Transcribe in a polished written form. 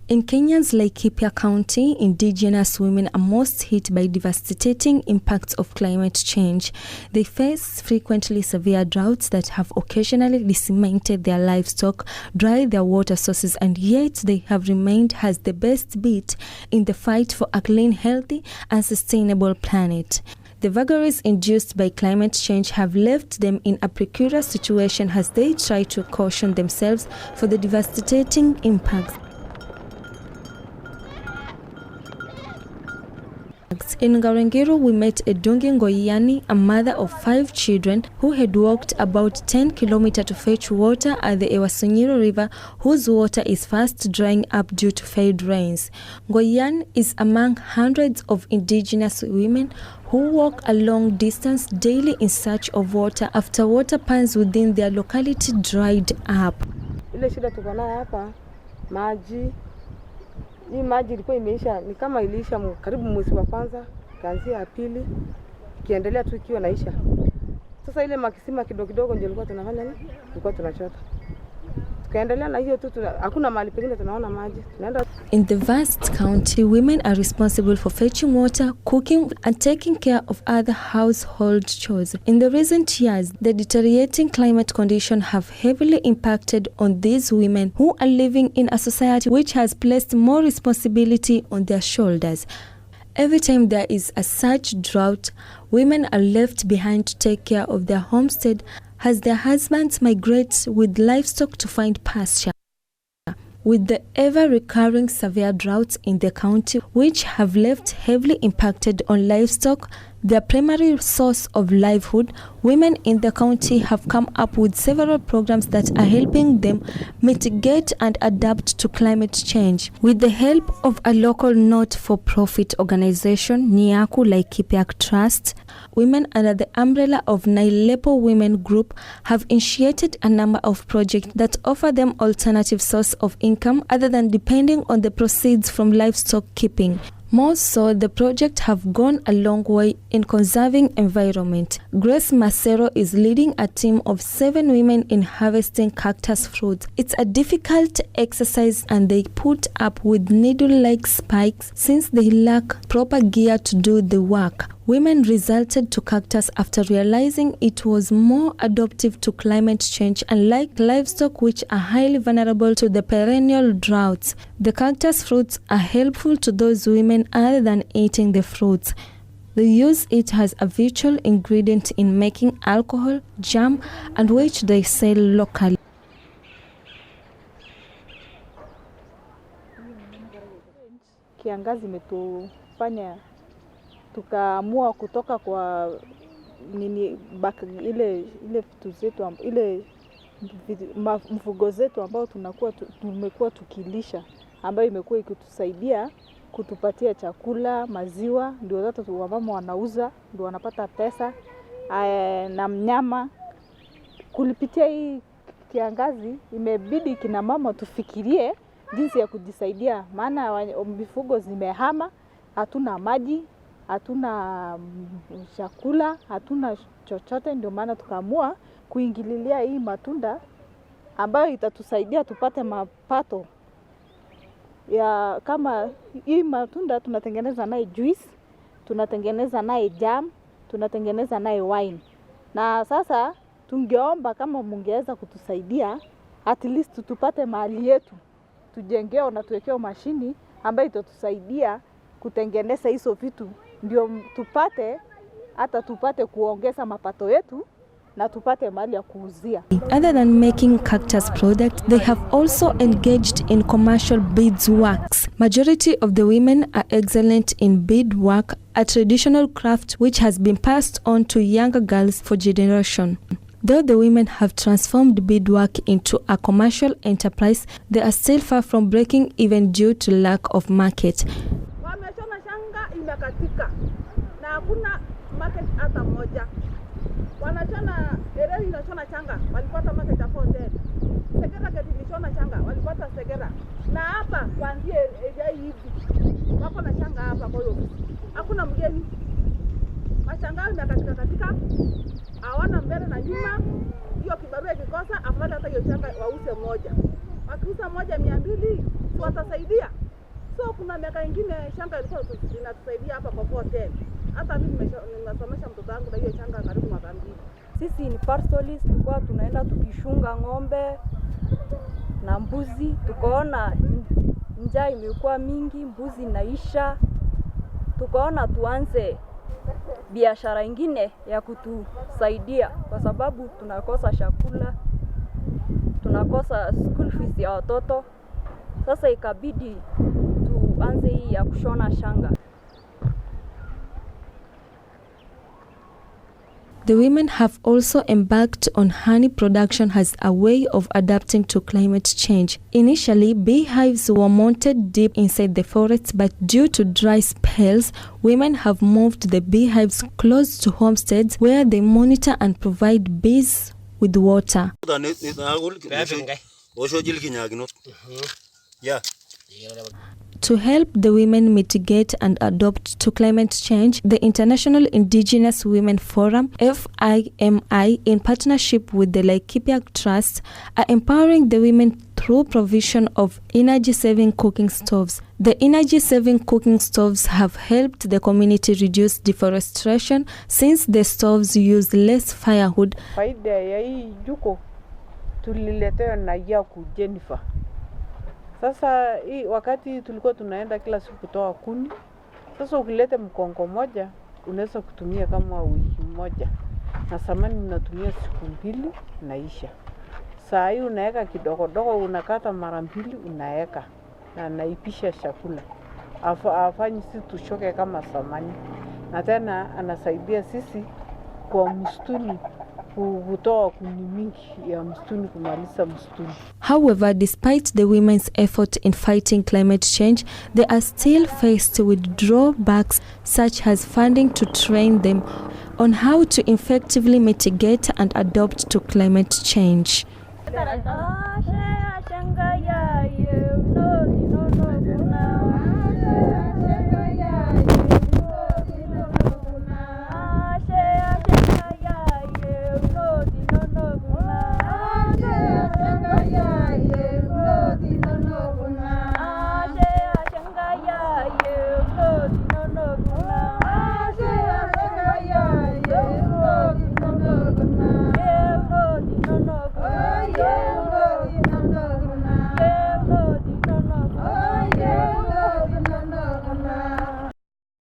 In Kenya's Laikipia County, indigenous women are most hit by devastating impacts of climate change. They face frequently severe droughts that have occasionally decimated their livestock, dried their water sources, and yet they have remained as the best bet in the fight for a clean, healthy, and sustainable planet. The vagaries induced by climate change have left them in a precarious situation as they try to caution themselves for the devastating impacts. In Ngarengiru, we met Edungi Ngoyani, a mother of 5 children, who had walked about 10 kilometers to fetch water at the Ewasonyiro River, whose water is fast drying up due to failed rains. Ngoyani is among hundreds of indigenous women who walk a long distance daily in search of water after water pans within their locality dried up. Ile shida tuko nayo hapa maji. Hii maji ilikuwa imeisha, ni kama iliisha karibu mwezi wa kwanza, kaanzia ya pili, kiendelea tu ikiwa naisha. Sasa ile makisima kidogo kidogo ndio ilikuwa tunafanya nini? Ilikuwa tunachota. Tukaendelea na hiyo tu, hakuna mahali pengine tunaona maji. Tunaenda. In the vast county, women are responsible for fetching water, cooking, and taking care of other household chores. In the recent years, the deteriorating climate conditions have heavily impacted on these women who are living in a society which has placed more responsibility on their shoulders. Every time there is a such drought, women are left behind to take care of their homestead as their husbands migrate with livestock to find pasture. With the ever-recurring severe droughts in the county, which have left heavily impacted on livestock, their primary source of livelihood, women in the county have come up with several programs that are helping them mitigate and adapt to climate change. With the help of a local not-for-profit organization, Yiaku Laikipia Trust, women under the umbrella of Nailepo Women Group have initiated a number of projects that offer them alternative source of income other than depending on the proceeds from livestock keeping. More so, the project have gone a long way in conserving environment. Grace Macero is leading a team of 7 women in harvesting cactus fruits. It's a difficult exercise and they put up with needle-like spikes since they lack proper gear to do the work. Women resulted to cactus after realizing it was more adaptive to climate change, unlike livestock which are highly vulnerable to the perennial droughts. The cactus fruits are helpful to those women other than eating the fruits. They use it as a vital ingredient in making alcohol, jam, and which they sell locally. Kiangazi imetufanya tukaamua kutoka kwa ile vitu zetu ile mfugo zetu ambao tumekuwa tukilisha, ambayo imekuwa ikitusaidia kutupatia chakula, maziwa, ndio hata wamama wanauza, ndio wanapata pesa na mnyama. Kulipitia hii kiangazi imebidi kina mama tufikirie jinsi ya kujisaidia, maana mifugo zimehama, hatuna maji, hatuna chakula, hatuna chochote. Ndio maana tukaamua kuingililia hii matunda ambayo itatusaidia tupate mapato. Ya kama hii matunda tunatengeneza naye juice, tunatengeneza naye jam, tunatengeneza naye wine. Na sasa tungeomba kama mungeweza kutusaidia, at least tupate mahali yetu, tujengeo na tuwekeo mashini ambayo itatusaidia kutengeneza hizo vitu, ndio tupate kuongeza mapato yetu na tupate mahali ya kuuzia. Other than making cactus products, they have also engaged in commercial beadworks. Majority of the women are excellent in beadwork, a traditional craft which has been passed on to younger girls for generations. Though the women have transformed beadwork into a commercial enterprise, they are still far from breaking even due to lack of market. Wameshona shanga imekatika na hakuna market hata moja. Wanashona erei inashona changa walipata market hapo ndani. Segera kati ilishona changa walipata segera. Na hapa kuanzia hivi wako na changa hapa kwa hiyo. Hakuna mgeni. Mashanga imekatika hawana mbele na nyuma. Hiyo kibarua kikosa afadhali hata hiyo changa wause moja. Wakiuza moja 200 watasaidia. So kuna miaka ingine shanga ilikuwa inatusaidia hapa kwa 410. Hata mimi nimesomesha mtoto wangu na hiyo shanga karibu mwaka 2. Sisi ni pastoralist, tulikuwa tunaenda tukishunga ng'ombe na mbuzi. Tukaona njaa imekuwa mingi, mbuzi naisha. Tukaona tuanze biashara ingine ya kutusaidia kwa sababu tunakosa chakula, tunakosa school fees ya watoto. Sasa ikabidi tuanze hii ya kushona shanga. The women have also embarked on honey production as a way of adapting to climate change. Initially, beehives were mounted deep inside the forests, but due to dry spells, women have moved the beehives close to homesteads where they monitor and provide bees with water. To help the women mitigate and adapt to climate change, the International Indigenous Women Forum, FIMI, in partnership with the Laikipia Trust, are empowering the women through provision of energy-saving cooking stoves. The energy-saving cooking stoves have helped the community reduce deforestation since the stoves use less firewood. Faida ya hii juko tuliletewa na Yiaku Jennifer. Sasa hii wakati tulikuwa tunaenda kila siku kutoa kuni. Sasa ukilete mkongo moja unaweza kutumia kama wiki moja. Na samani unatumia siku 2 naisha. Saa hii unaweka kidogo unakata mara 2 unaweka na naipisha chakula. Afanyi sisi tushoke kama samani. Na tena anasaidia sisi kwa msituni. However, despite the women's effort in fighting climate change, they are still faced with drawbacks such as funding to train them on how to effectively mitigate and adapt to climate change.